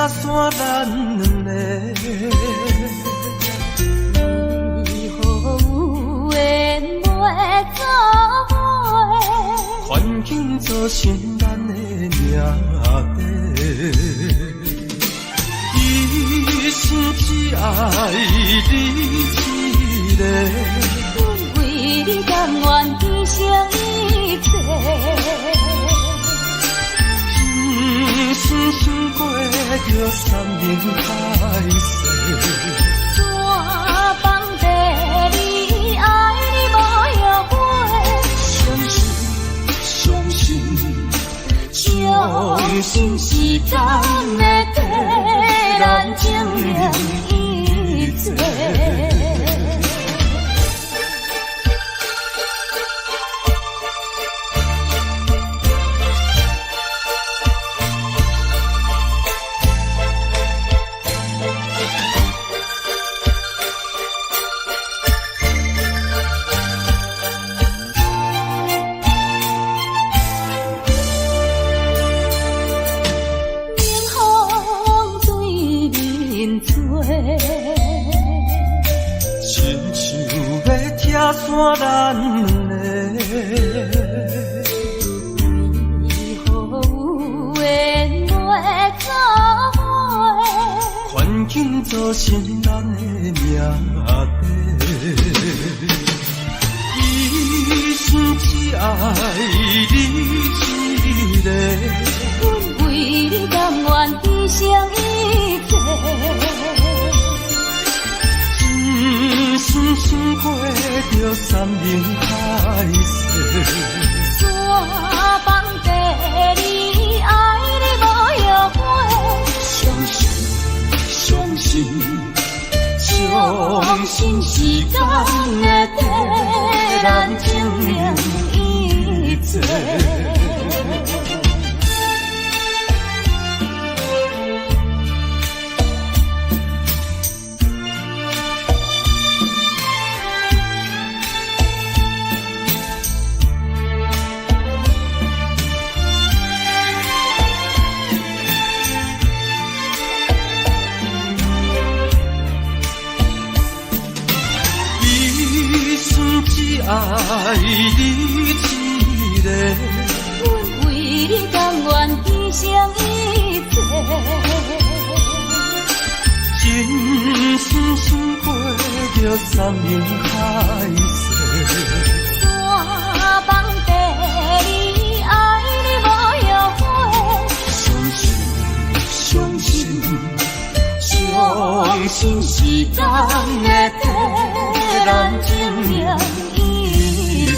山咱两个，以后有缘袂做伙，环境造成咱的命底。一生只爱你一个，阮为你甘愿牺牲一切。一生想过着三年海誓，山崩地离，爱你无后悔。相信相信时间会替咱证明一切。亲像要拆散咱两个，以后有缘袂做伙，环境造成咱的命底。一生只爱你一个，阮为你甘愿牺牲一切。一生想过着三年海誓，山崩地离，爱你无后悔。相信时间会替咱证明一切。只爱你一个，阮为你甘愿牺牲一切。真心想过着三年海誓，山崩地离，爱你无后悔。相信时间会替咱证明一切。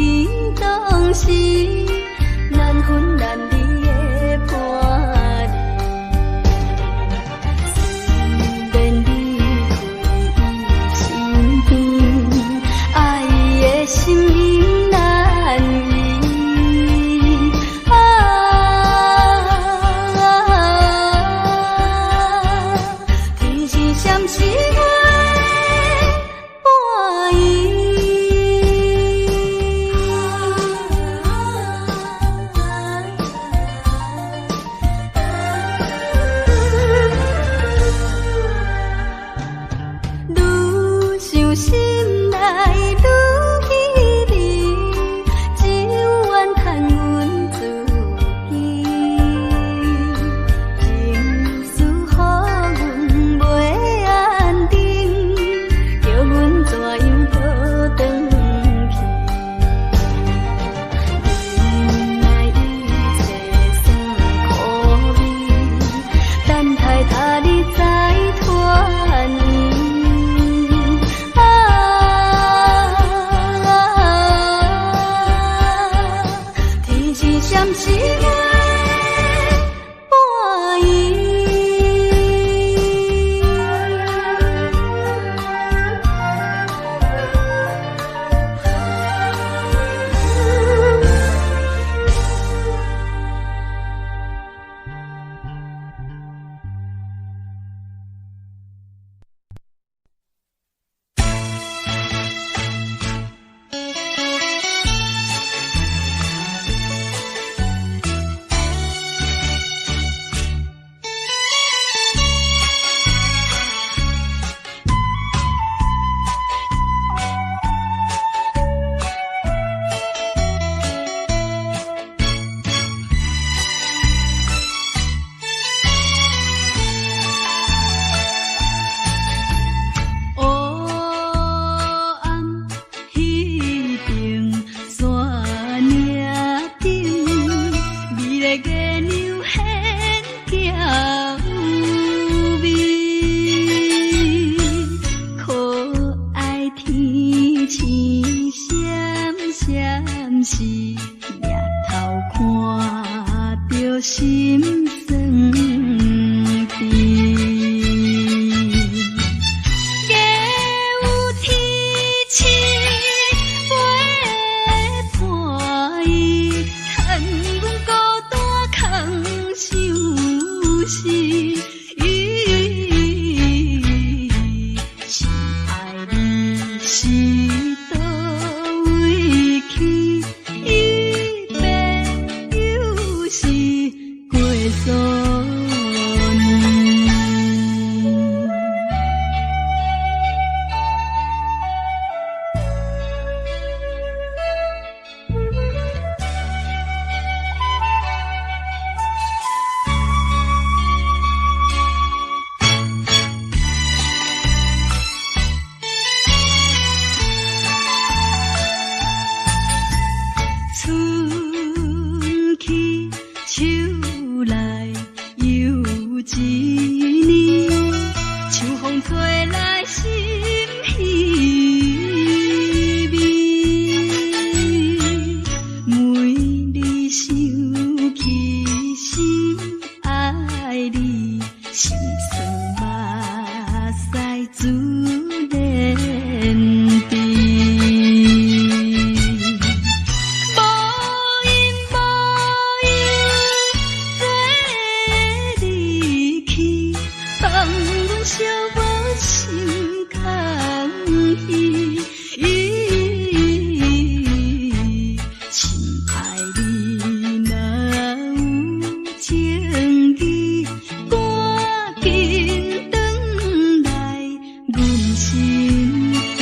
天当时，难分难离的伴侣。虽然你退伊身边，爱伊的心意难移。天是闪是我伴伊。愈想心内愈美丽，只愿叹阮自己。情丝予阮袂安定，叫阮怎样倒转去？原来一切算苦味，等待他日再团圆。天是闪是我伴伊。是日头看着心酸甜，月有天星陪伴伊，趁阮孤单空想时，是爱你是倒位去？春去秋来又一年，秋风吹来心稀微，每日想起心爱你，心酸目屎自然滴。小无心空虚，亲爱你若有情意，赶紧转来阮身边。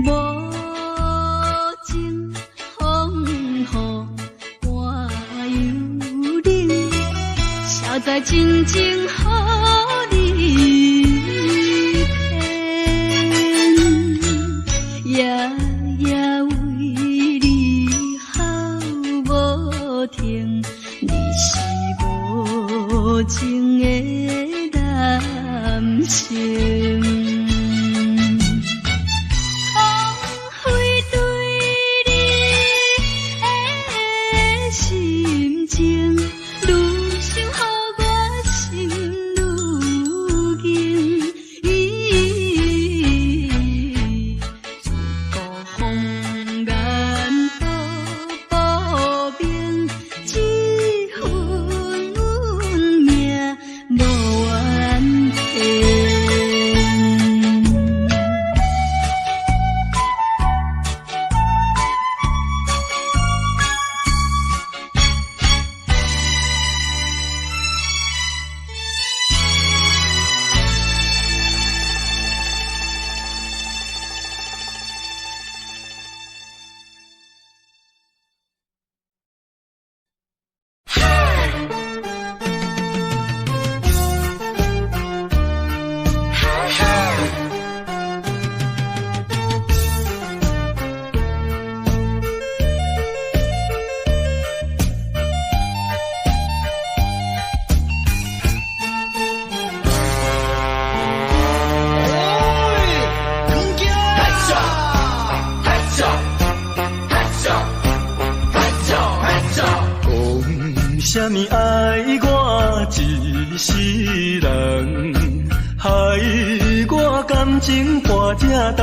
无情风雨半幽灵，谁知真情予你骗？夜夜世人，害我感情破这重。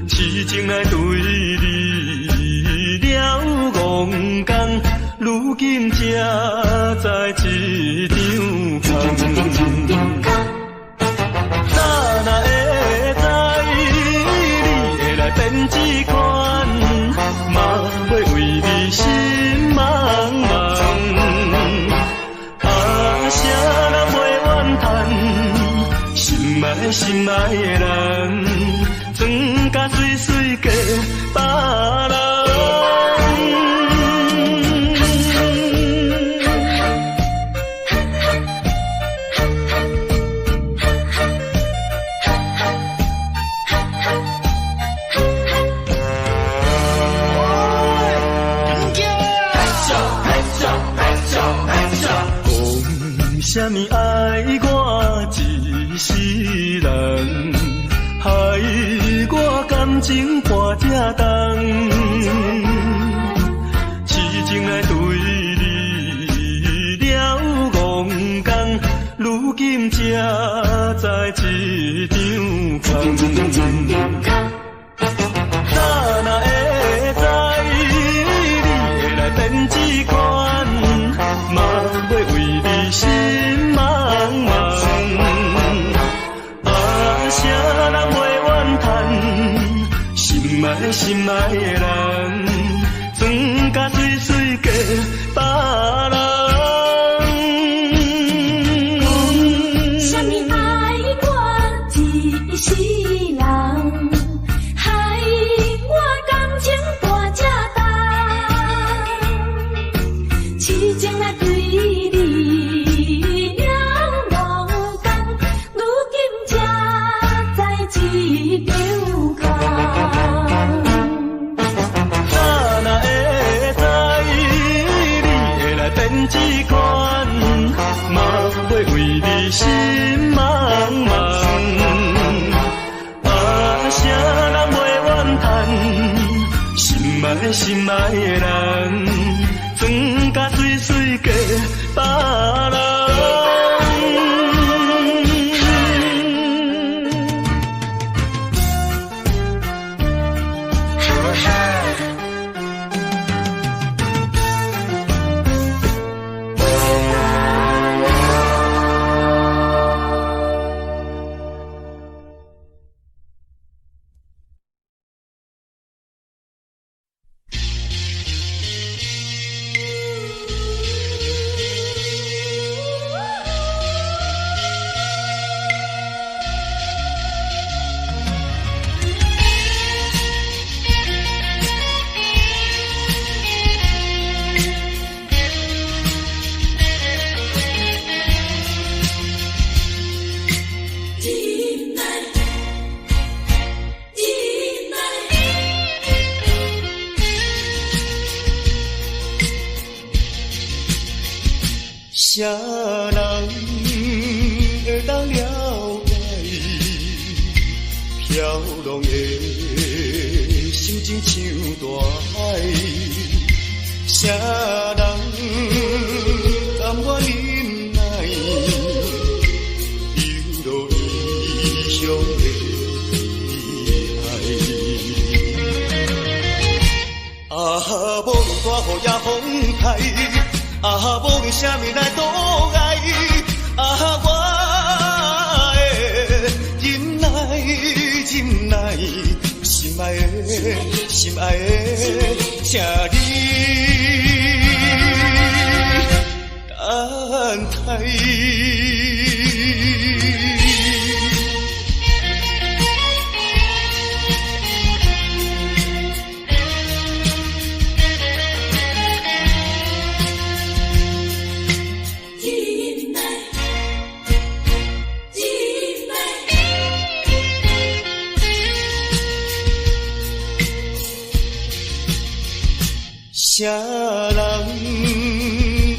痴情来对你了戆讲，如今才知一场空。早若会知你会来变这款，嘛要为你心茫茫。啊，啥人袂怨叹，心爱的人。装甲水水嫁别人，讲啥物爱我一世人。害我感情破这重，痴情来对你了戆讲，如今才知一场空。早若会知你会来变这款，嘛要为你心茫茫。心爱的人，装甲水水嫁别人。啥物爱我一世人，害我感情大这重，痴情来对你了戆讲，如今才知一场空。这款嘛要为你心茫茫，啊，啥人袂怨叹，心爱的人，装甲水水嫁别人。啥人会当了解飘浪的心情像大海？啥人甘愿忍耐流落异乡的海？啊，无论大雨也风台。啊，无论啥物来阻碍，啊，我会忍耐，心爱的，请你等待。啥人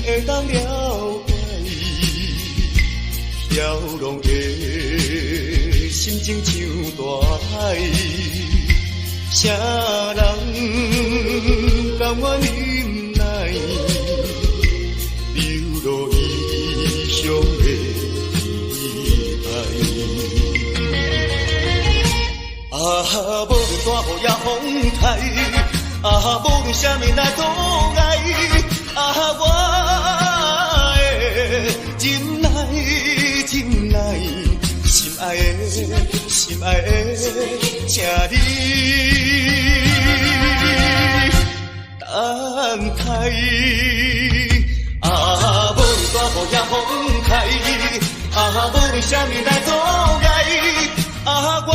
会当了解飘浪的心情像大海？啥人甘愿忍耐流落无论大雨也风台，无论啥物来阻碍，我的心内心内心爱的心爱的，请你等待。无论大雨也风台，无论啥物来阻碍，我的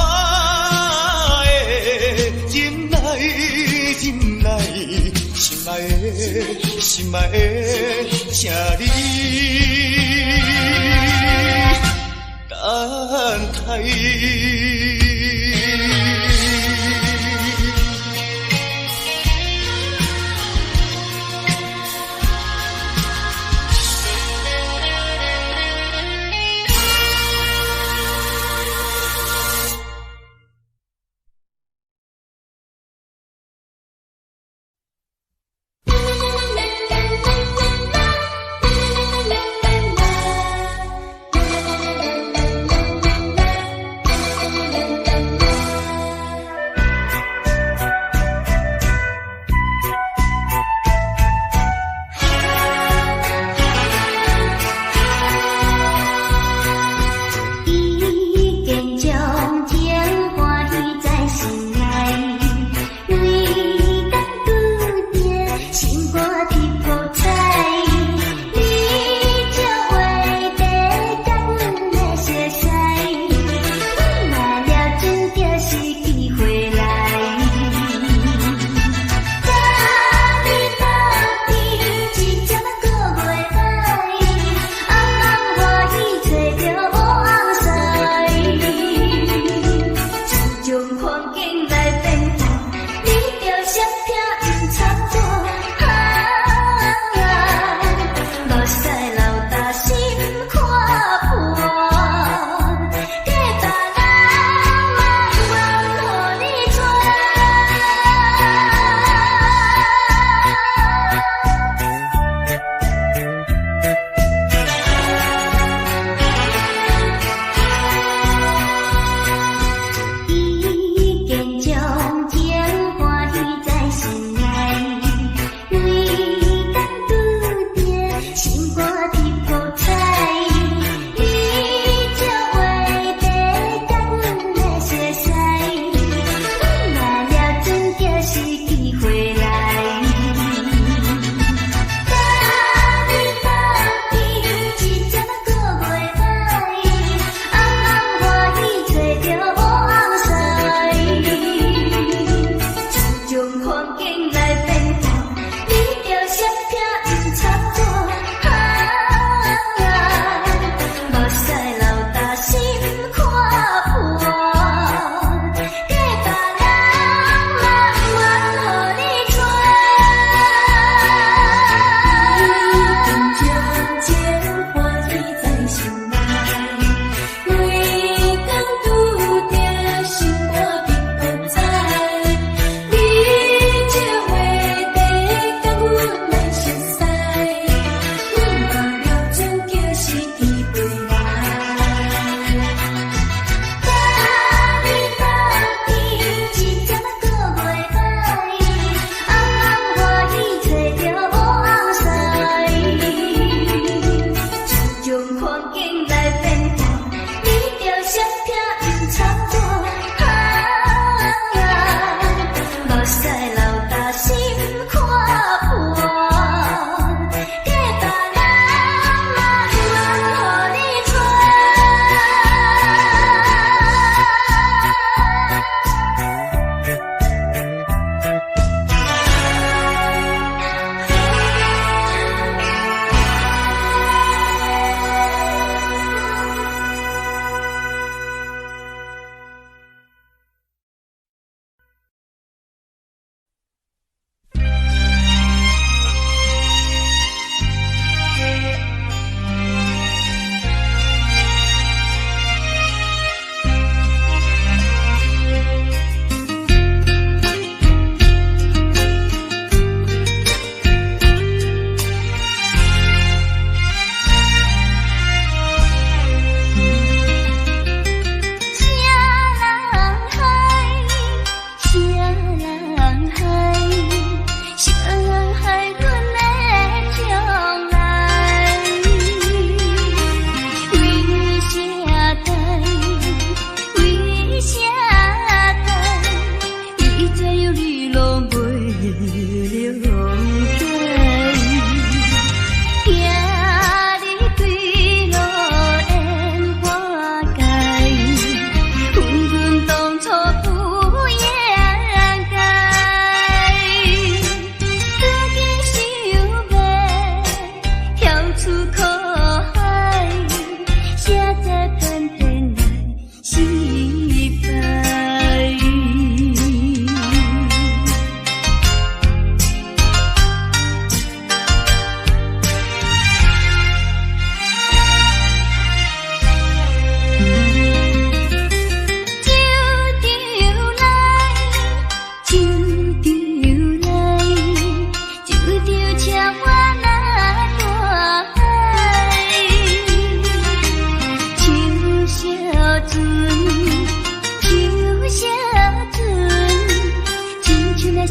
心内心内心爱的心爱的，请你等待。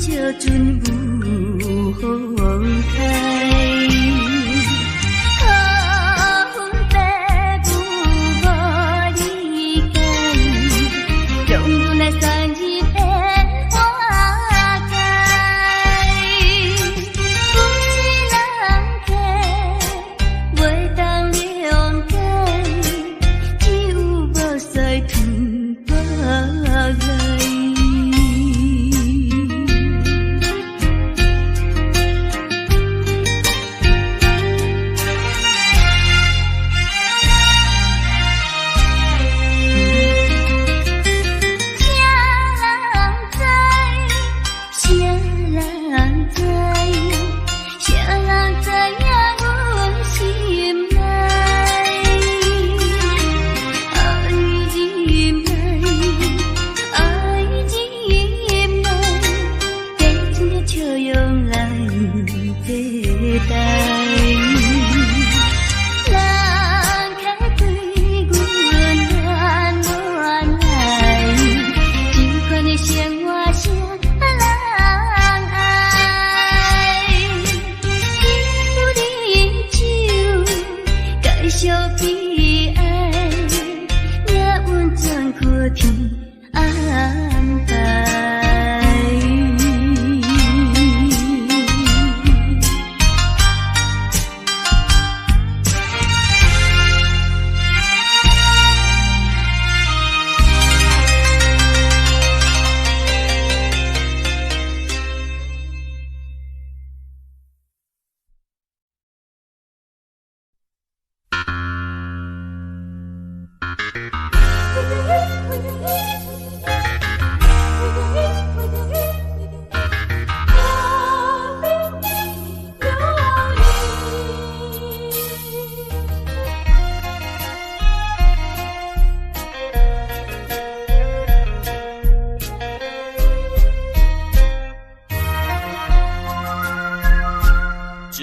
小船有风开。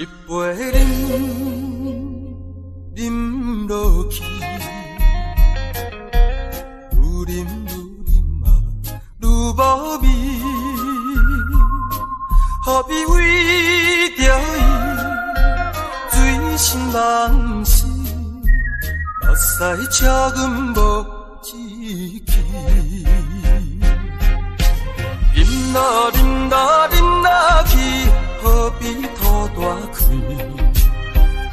一杯饮，饮落去，愈饮嘛愈无味。何必为着伊醉心梦死？目屎请阮无志气。饮落饮落饮落去。何必吐大开？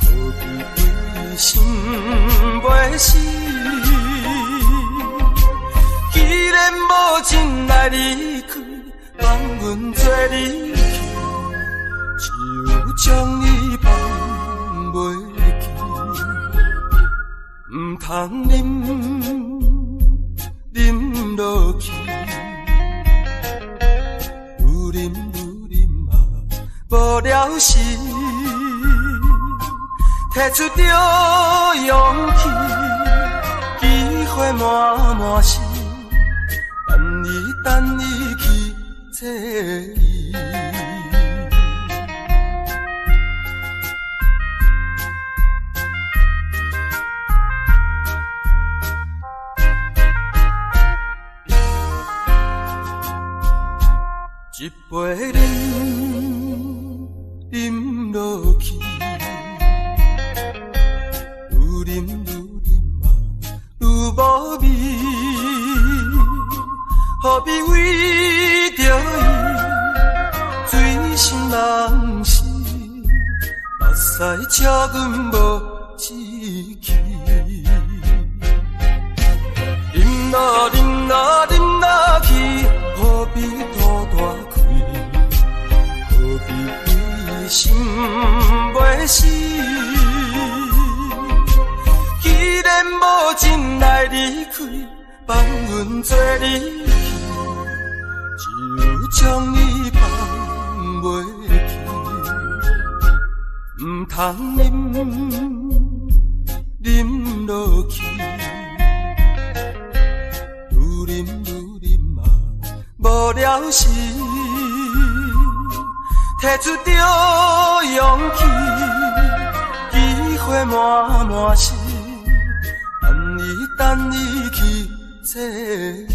何必为心袂死？既然无情来离开，放阮做离去，只有将你放袂记。唔通饮落去，愈饮。无了时，摕出着勇气，机会满是，等你去找伊。一杯饮落去，愈饮嘛愈无味。何必为着伊醉心梦死？目屎请阮无志气。饮落饮落饮落去，何必吐大开？何必心袂死，既然无情来离开，放阮做离去，只有将你放袂记。唔通饮落去，愈饮嘛无了时。摕出着勇气，机会满是，等你去找伊。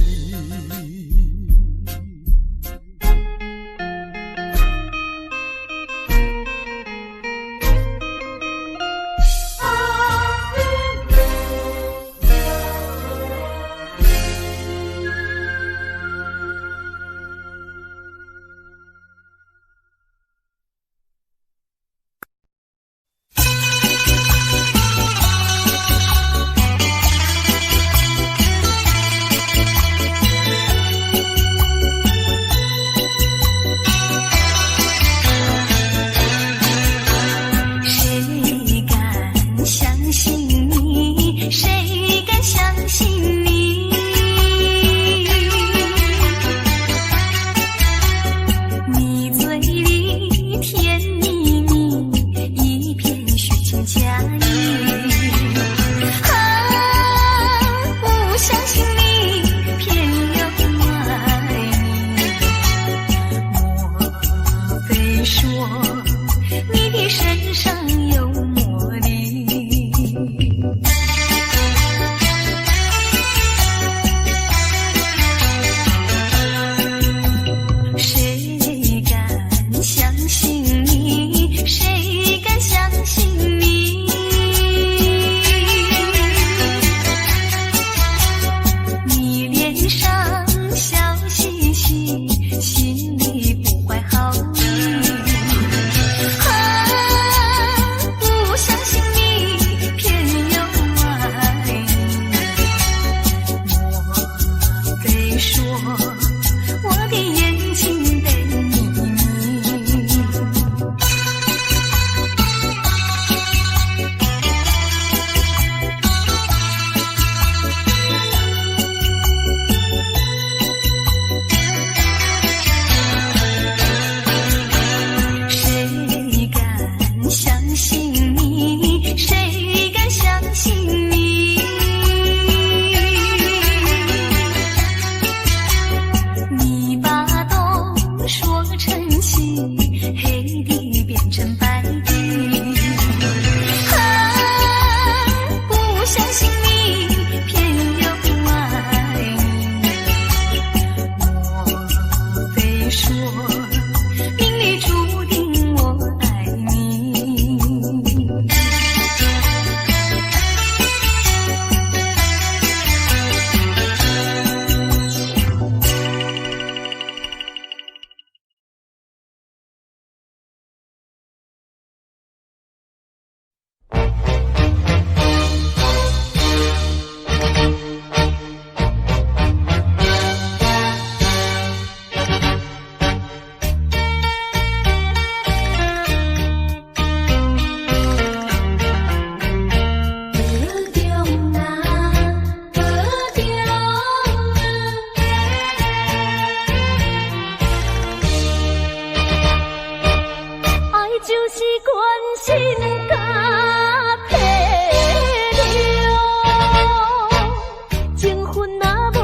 婚若无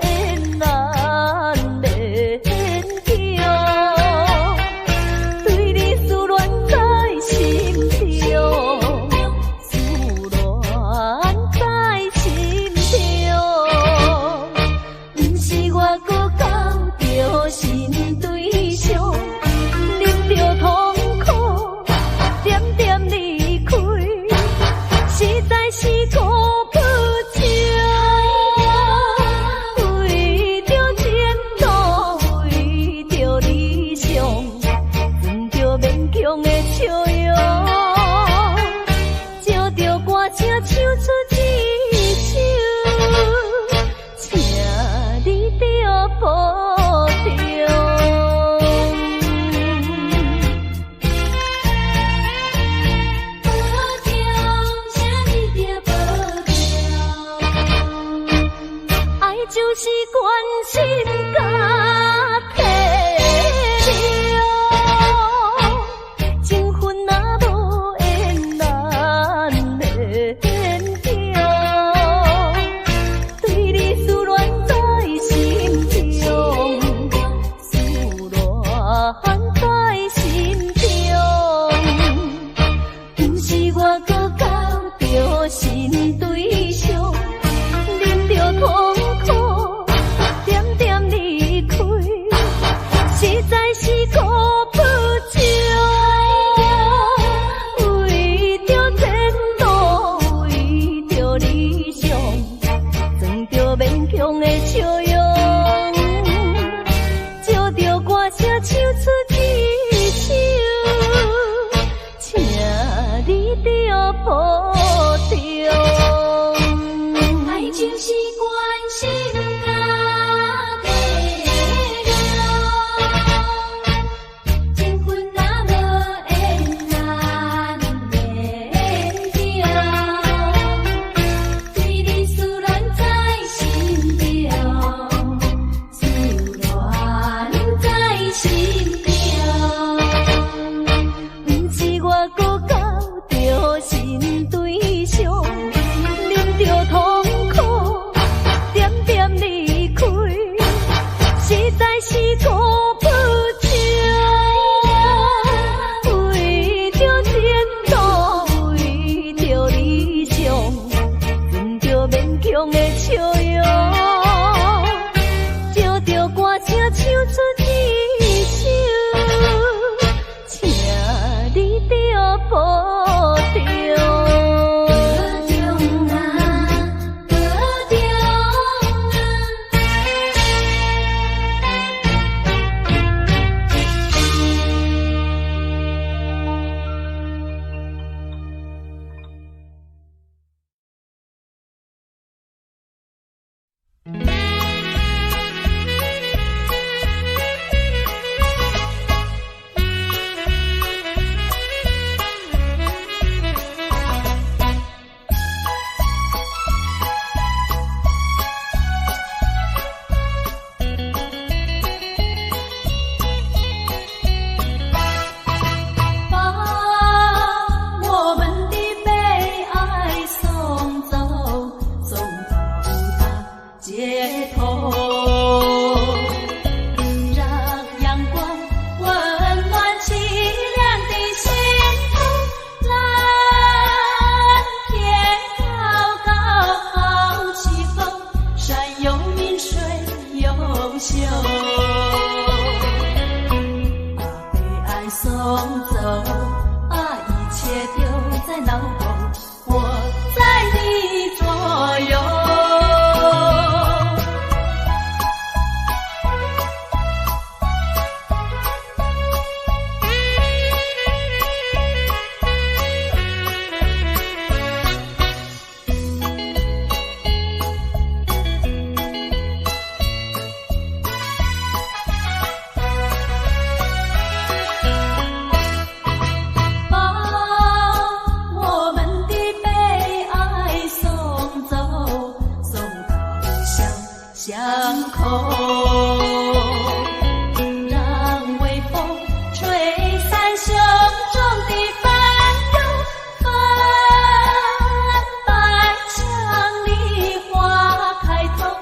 缘，难免强。对你思恋在心中，思恋在心中。不是我搁交着新对象，忍着痛苦，点点离开，实在是顾不着。为着前途，为着理想，存着勉强的笑容，借着歌声唱出一首，请你着保重。就是关心甲体谅，情分若无缘，难免强。对你思恋在心中，思恋在心中。不是我搁交着新对象，忍着痛苦，点点离开，实在是顾不着。为着前途，为着理想，装着勉强的笑容，借着歌声唱出一首，请你着保重。爱就是关心甲体谅，情分若无缘，难免强。对你思恋在心中，思恋在心中。不是我搁交着新对象，忍着痛苦，点点离开，实在是顾不着。为着前途，为着理想，存着勉强的笑容，借着歌声唱出一首，请你着保重。开头。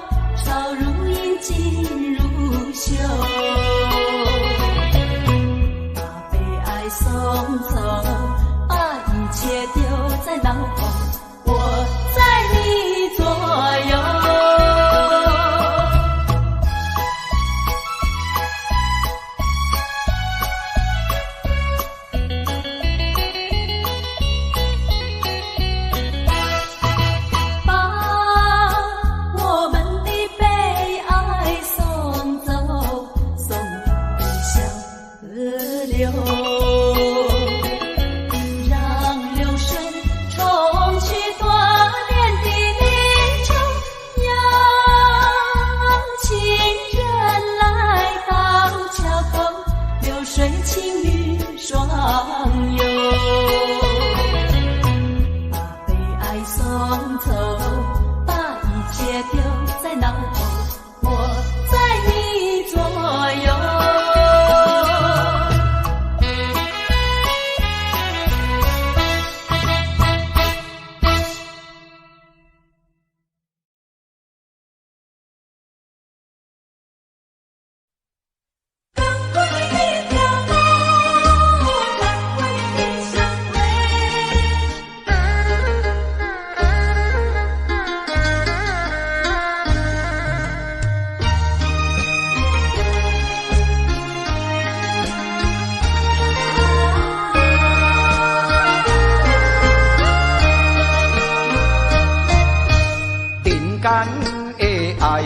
爱，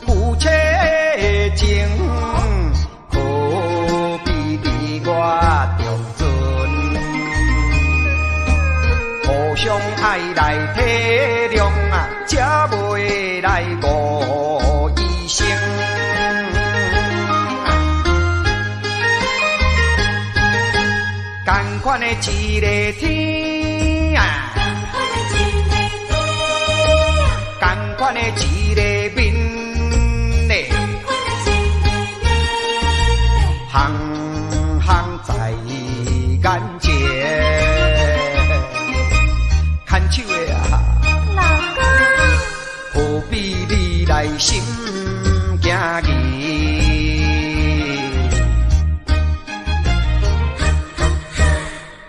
夫妻情何必伫我中存？互相爱来体谅啊，才袂来误一生。同款的一个天啊，同款的一个面嘞，行行在眼前，牵手的啊，老公，何必你来心惊疑？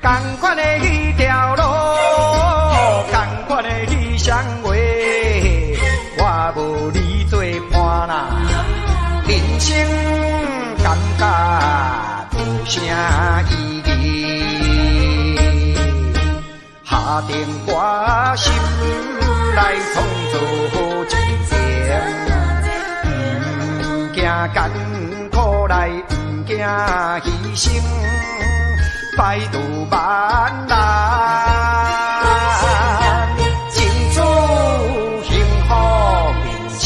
同款的迄条路，同款的迄双话，我无你做伴啦，人生感觉无啥意义。下定决心来创造真情，不惊艰苦来，不惊牺牲。百度万难，尽祝幸福面前。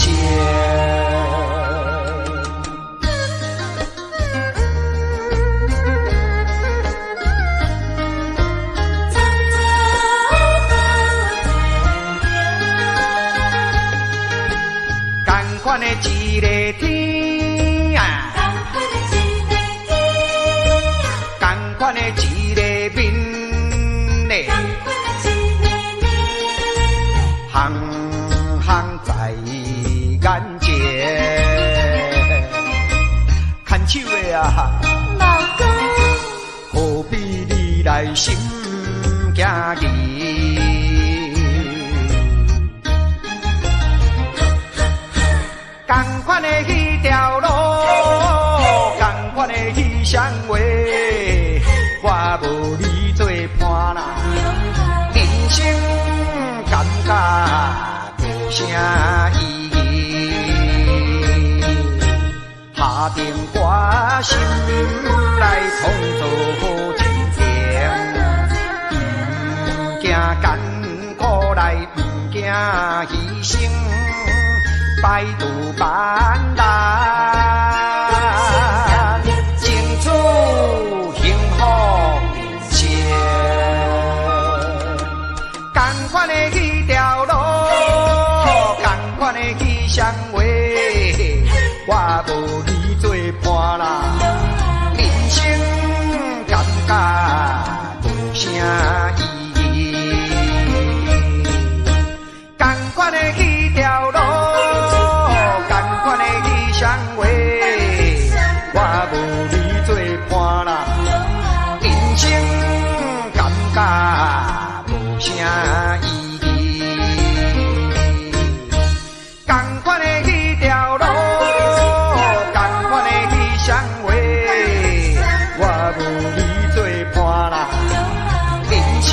同款的一个天啊，同款的一个面嘞，行行在眼前，牵手的啊，老公，何必你来心惊疑？同款的迄条路，同款的迄双话，我无你做伴啦，人生感觉无啥意义。下定决心来创造真情，不惊艰苦来，不惊牺牲。百度万难，尽祝幸福面前。同款的迄条路，同款的迄双话，我无你做伴啦，人生感觉无啥意义。同款的迄条路。我无你做伴啦，人生感觉无啥意义。同款的迄条路，同款的迄双话，我无你做伴啦，人生。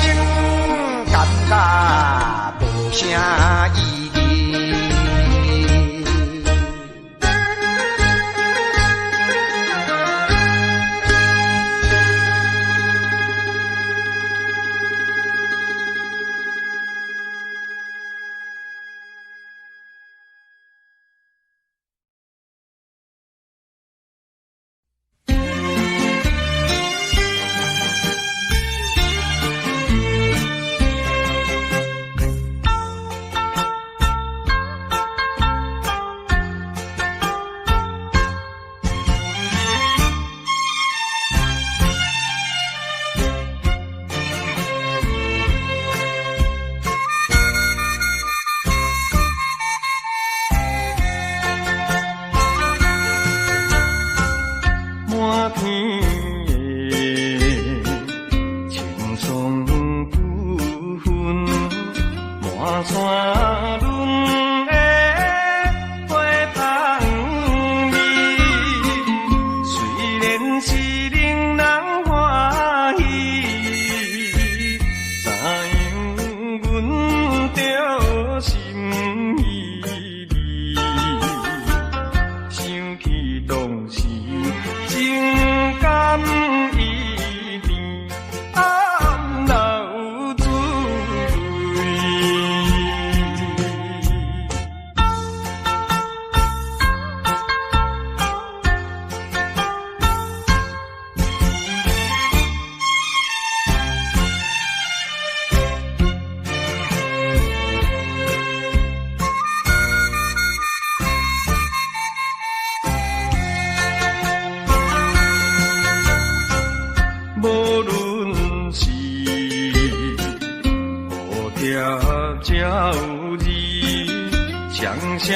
双双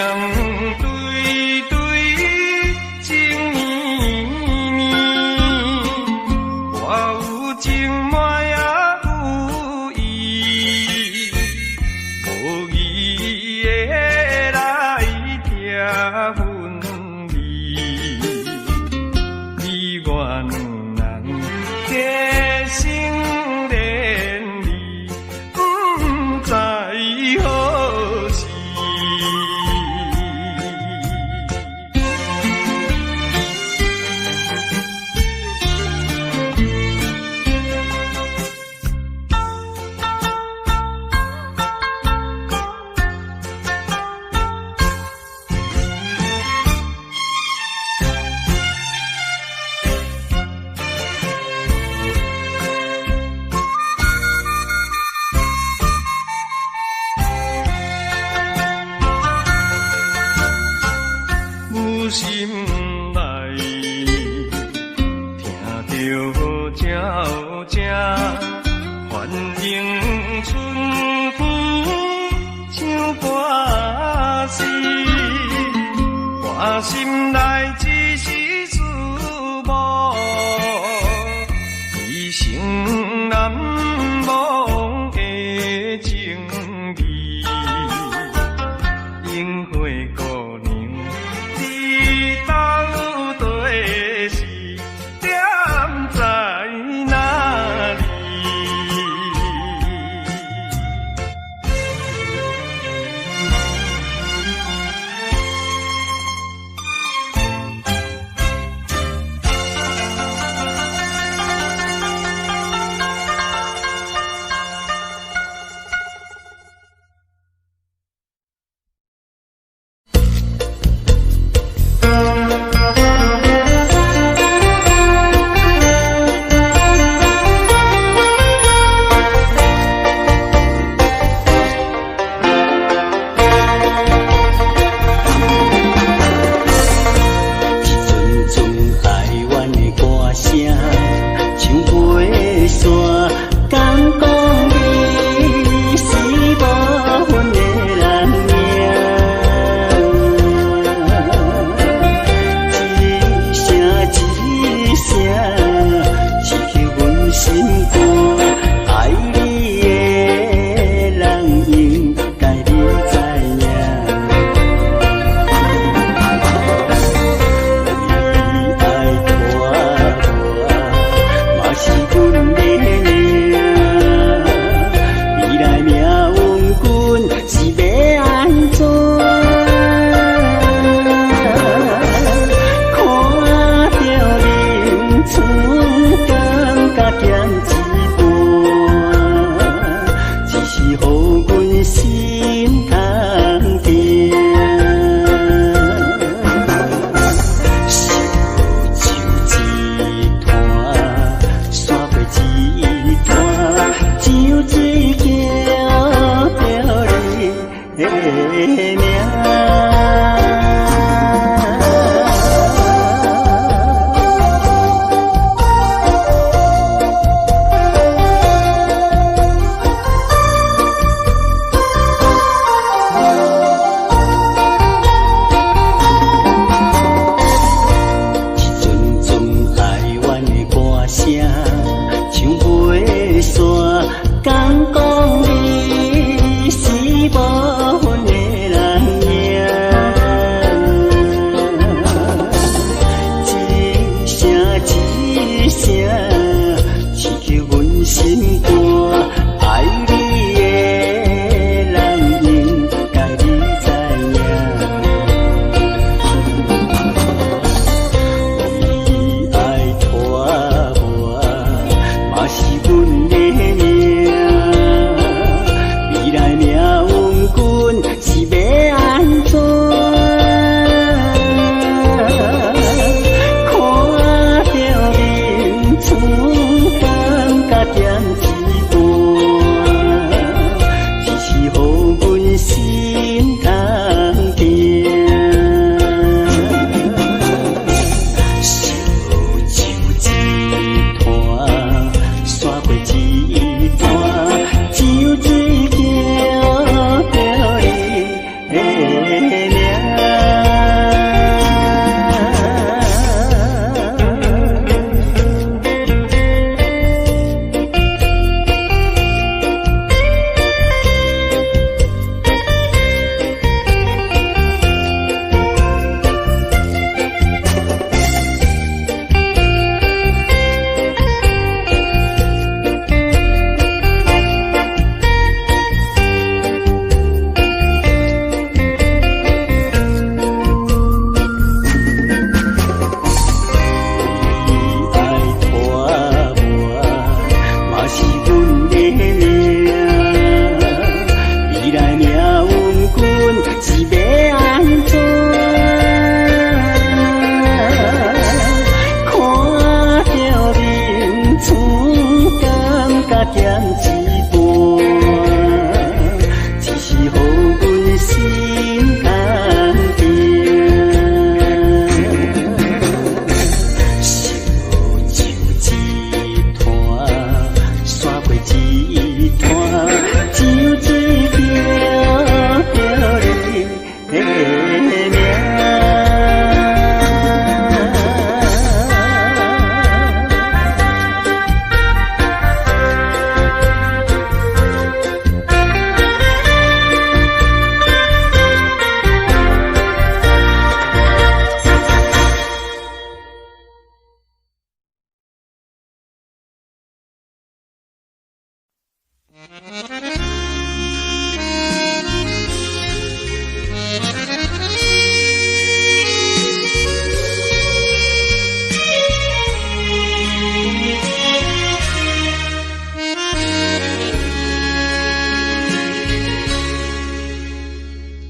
对对情绵绵，我有情嘛也有意，无义的来听分离，你我两人结成连理，不知何时。有心内听着鸟声，反映春风像歌词，我心内只是思慕，一生难忘的情义，樱花姑娘。你到底是点在哪里？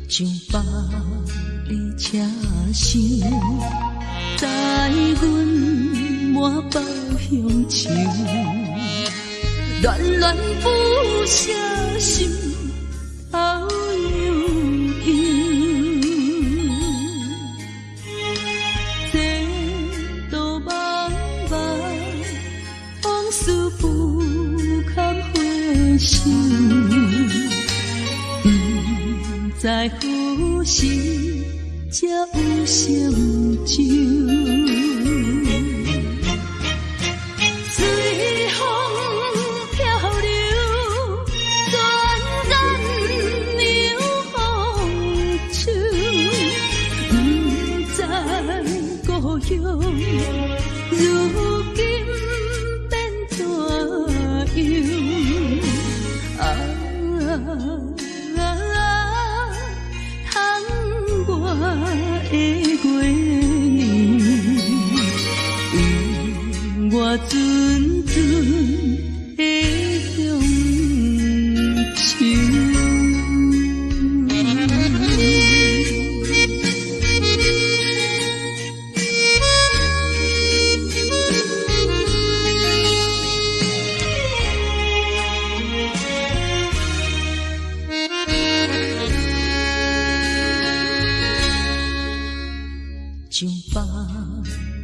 将百里车声，载阮满北乡愁，恋恋不舍心头悠悠。这道茫茫往事不堪回首。在何时才有成就？随风漂流，转染流风手。不知故乡，如今变怎样？我阵阵的乡愁。将百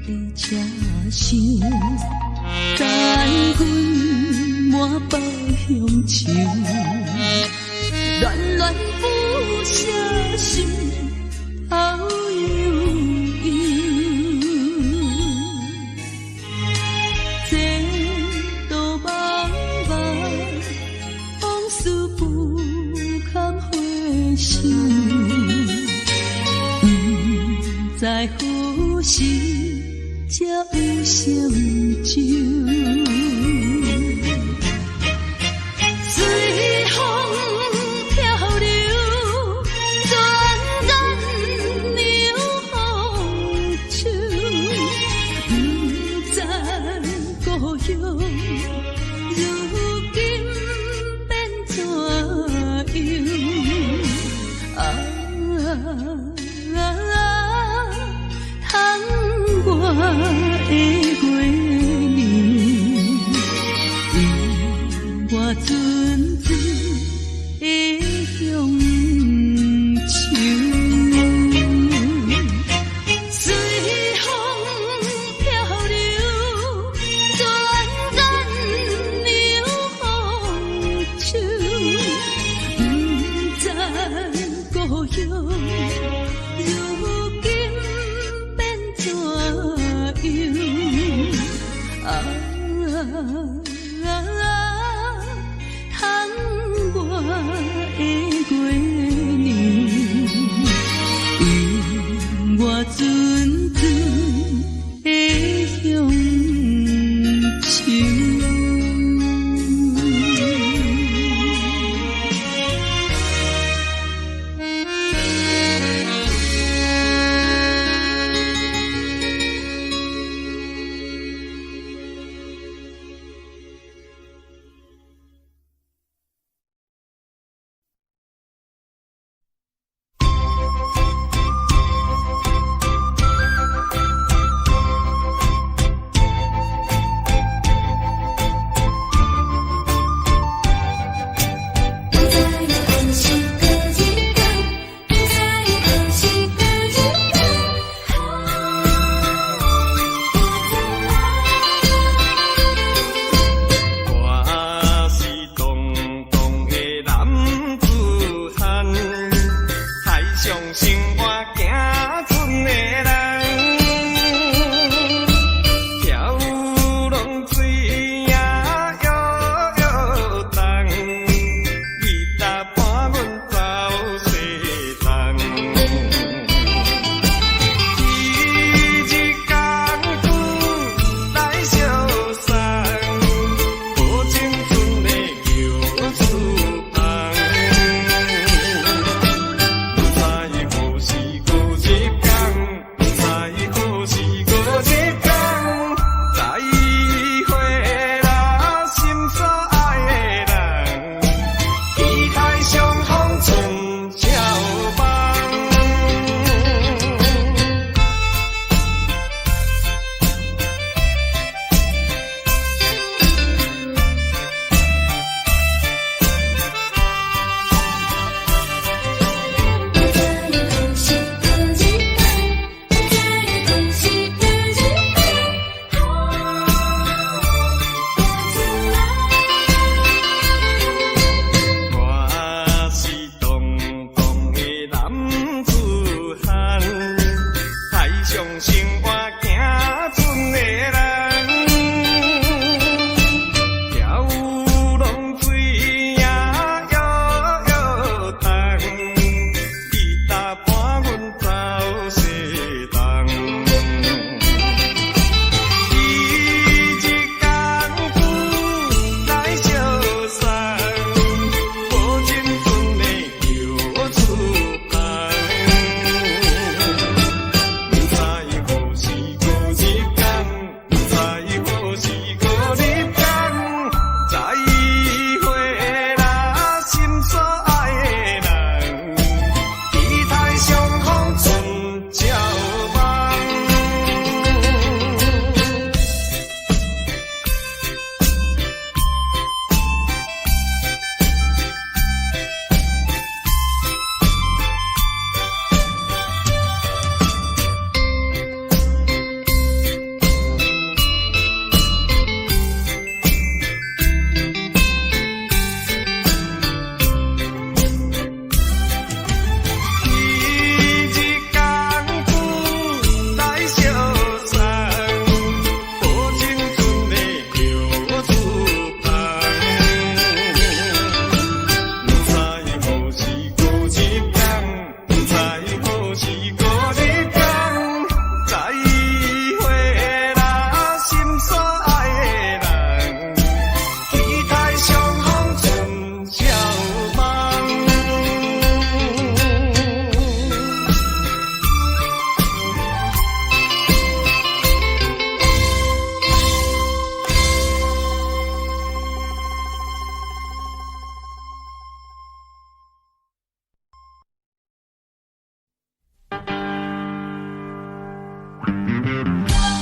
里车声，载阮满北乡愁，恋恋不舍心头悠悠。这道茫茫往事不堪回首。在何时才有成就？随风漂流，转染流风手。不知故乡，如今变怎样？我的月亮，我阵阵的乡愁。随风漂流，转染流风手。不知故乡，如今变怎样？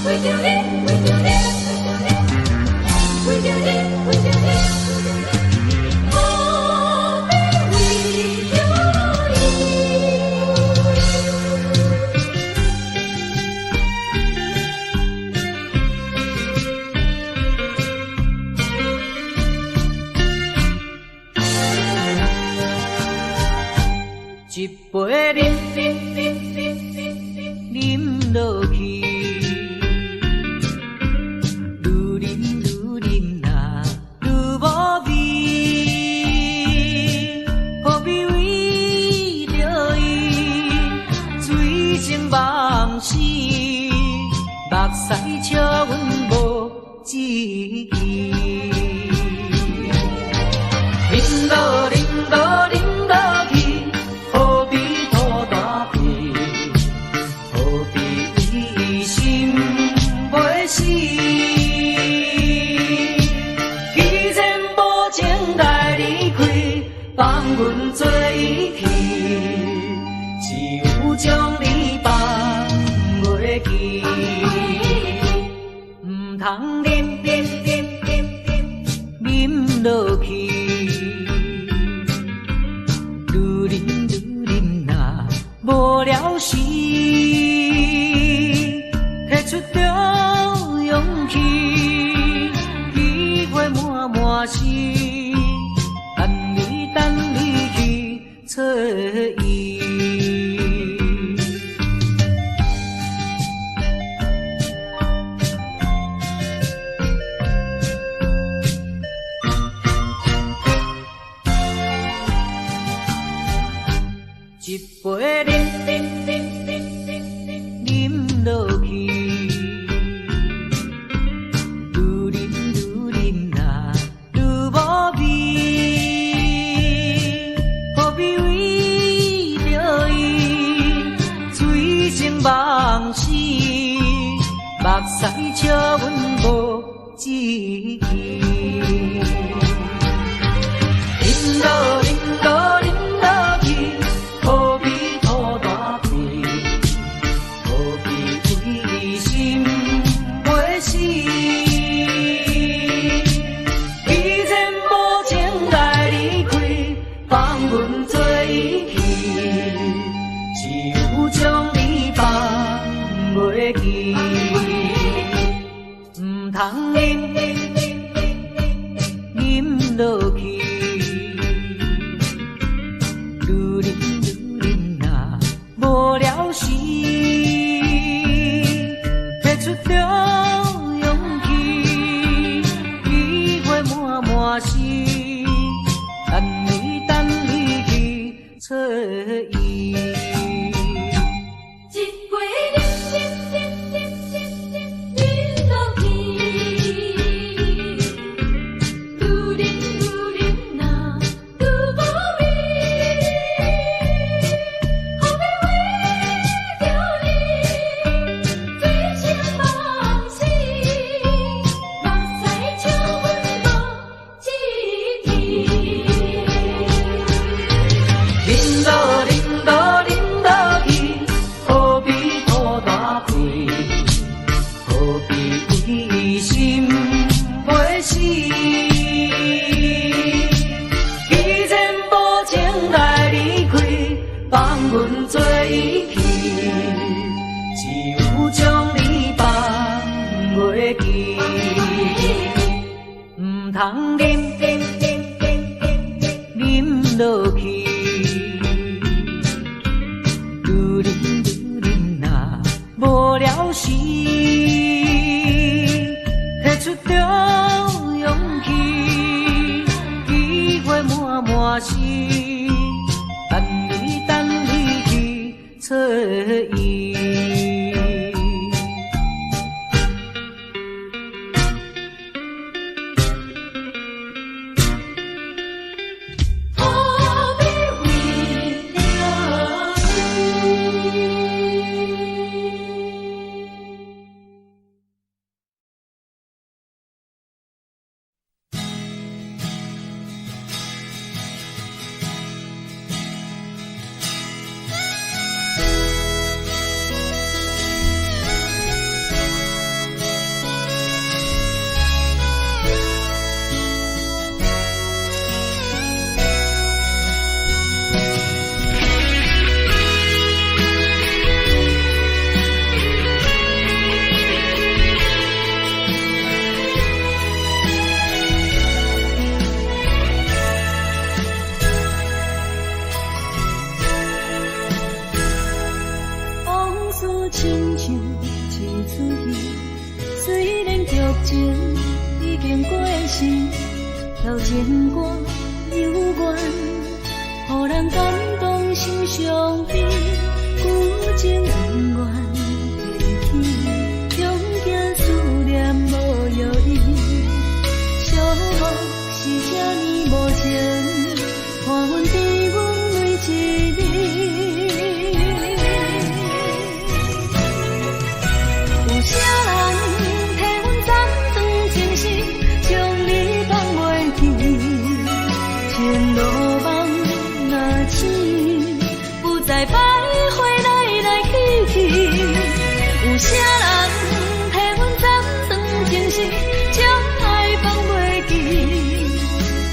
为着你，为着你，为着你，为着你，我要为着你。一杯饮落去，愈饮呐愈无味，何必为着伊醉生梦死？目屎笑阮无志气，饮落饮落饮落去。何必拖大屁？何必为心袂死？既然无情来离开，放阮做伊去，只有将你放袂记。唔通饮落去。无聊时，摕出着勇气，机会满是，等你去找伊。一杯饮落去，愈饮呐愈无味，何必为着伊醉生梦死？目屎笑阮无志气，饮落饮落饮落去。何必拖大屁？何必为心袂死？既然无情来离开，放阮做伊去，只有将你放袂记。唔通饮落去。无聊时，摕出着勇气，机会满是，等你去找伊。一杯饮落去，愈饮呐愈无味。阮做伊去，只有将你放袂记。唔通饮落去，愈饮呐无聊时，摕出着勇气，机会满是。等你去找伊。亲像一出戏，虽然剧情已经过时，调整歌幽怨，予人感动心伤悲，旧情恩怨提起，终惊思念无药医，寂寞是这呢无情，看阮伫阮每一日。有啥人替阮暂断情丝，将你放袂记，前路梦若醒，不再徘徊来来去去。有啥人替阮暂断情丝，将爱放袂记，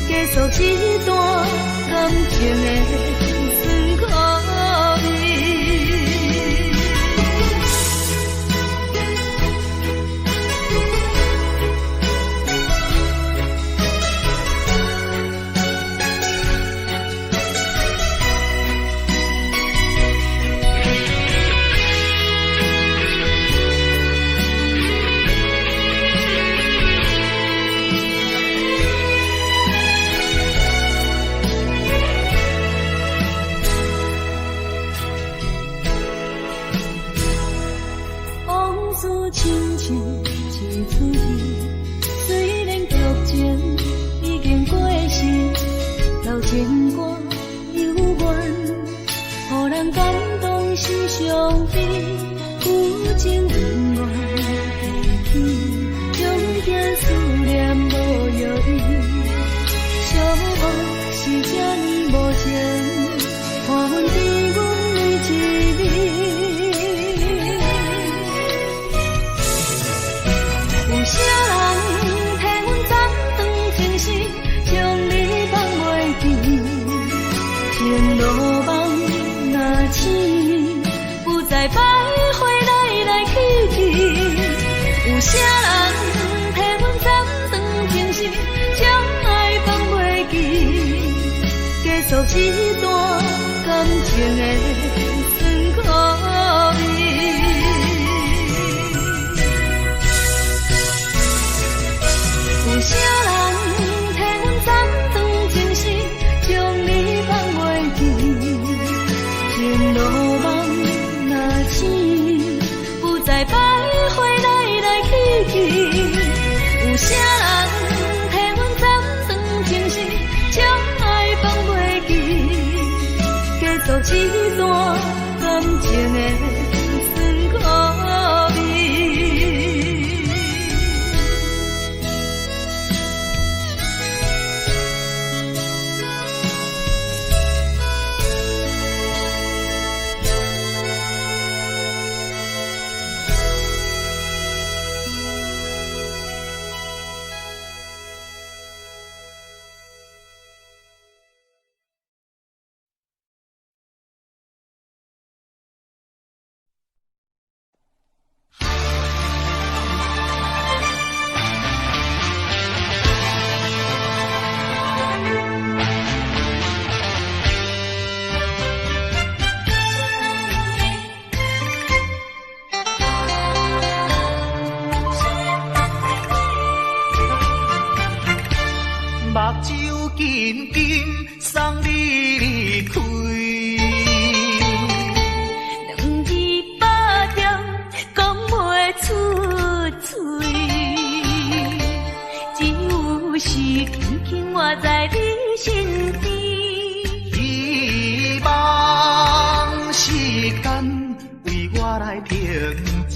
结束一段感情的酸苦味。亲像一出戏，虽然剧情已经过时，老情歌幽怨，予人感动心伤悲，旧情恩怨提起，终惊思念无药医，寂寞是这呢无情，看阮伫阮每一日。有啥人替阮暂断情丝，将你放袂记，前路梦若醒，不再徘徊来来去去。有啥人替阮暂断情丝，将爱放袂记，结束一段感情的酸苦味。有啥人替阮暂断情丝，将你放袂记，前路梦若醒，不再徘徊来来去去。有啥人替阮暂断情丝，将爱放袂记，结束一段感情的酸苦味。目睭紧紧送你离开，两字百点讲袂出嘴，只有是轻轻活在你身边。希望时间为我来停止。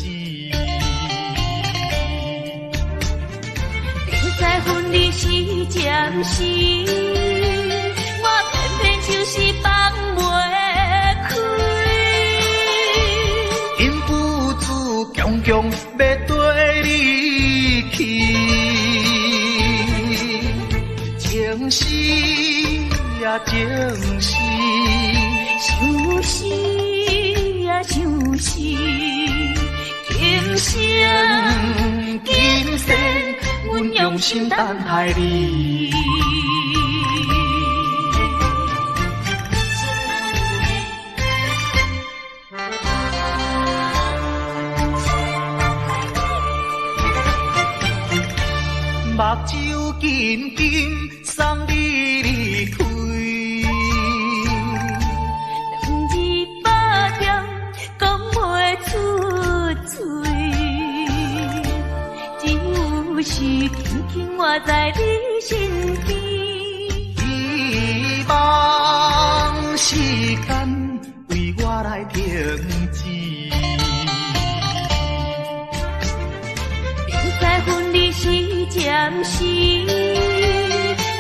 在分离时暂时，我偏偏就是放袂开。因父子强强要对你去，情丝呀情丝，想死呀想死，今生今世。阮用心等待你，目睭紧紧送你离开。200点讲袂出嘴，只有是轻轻活在你身边。希望时间为我来停止。在分离时暂时，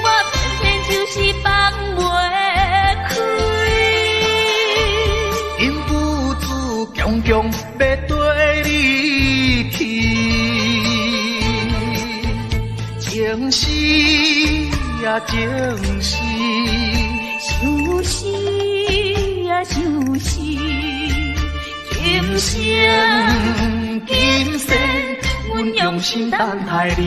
我偏偏就是放袂开。因父子强强要跟你去，情是呀情是，想是呀想是，今生今生阮用心等待你。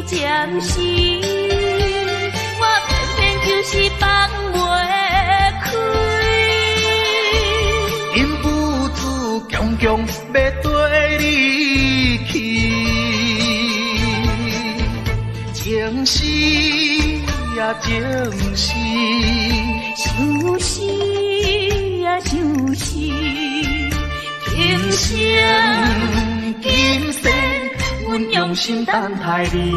暂时，我偏偏就是放袂开。因父子强强要跟你去，情是呀情是，想是呀想是，今生今生阮用心等待你。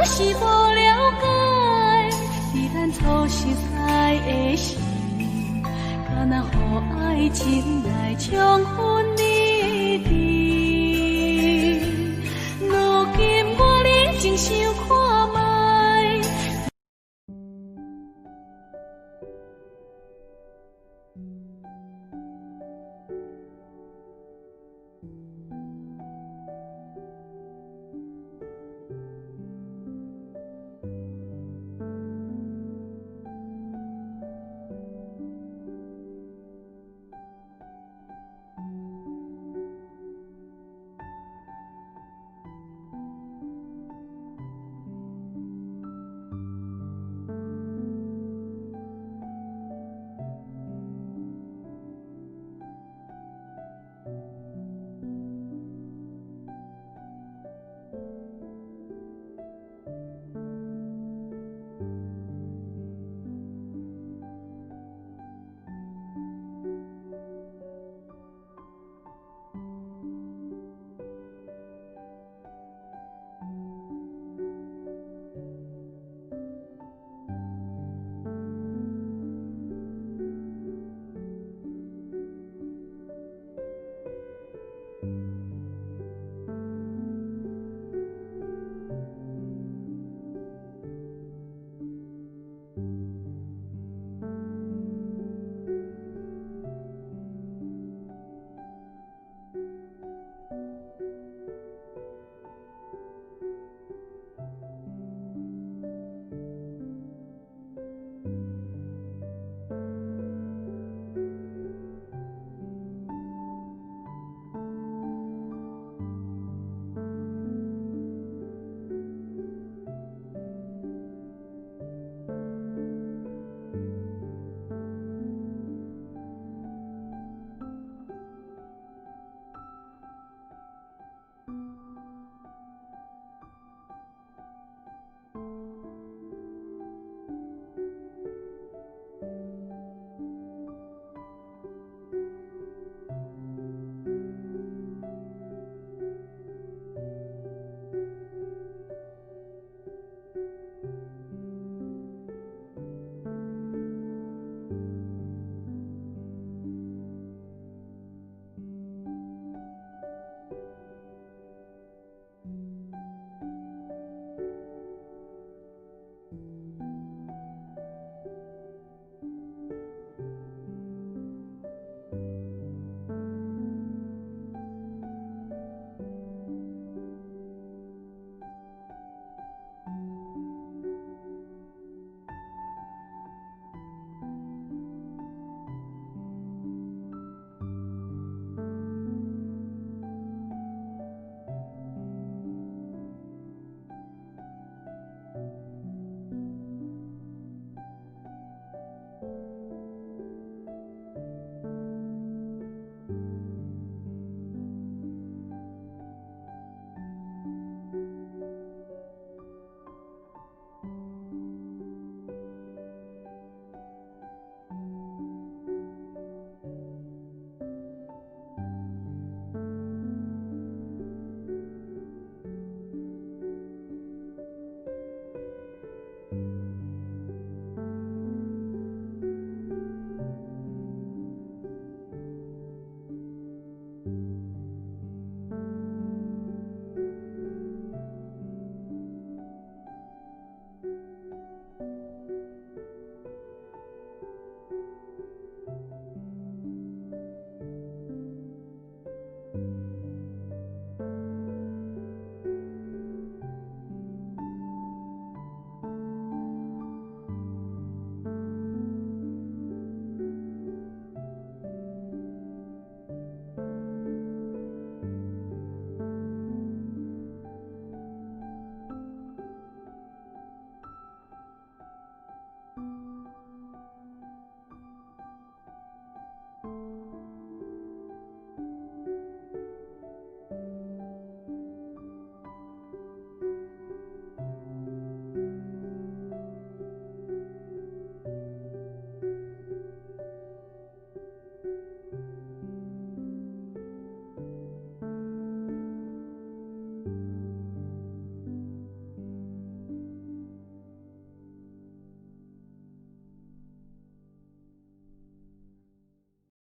是无了解，是咱初识爱的时，敢若予爱情来冲昏你智。如今我认真想看卖。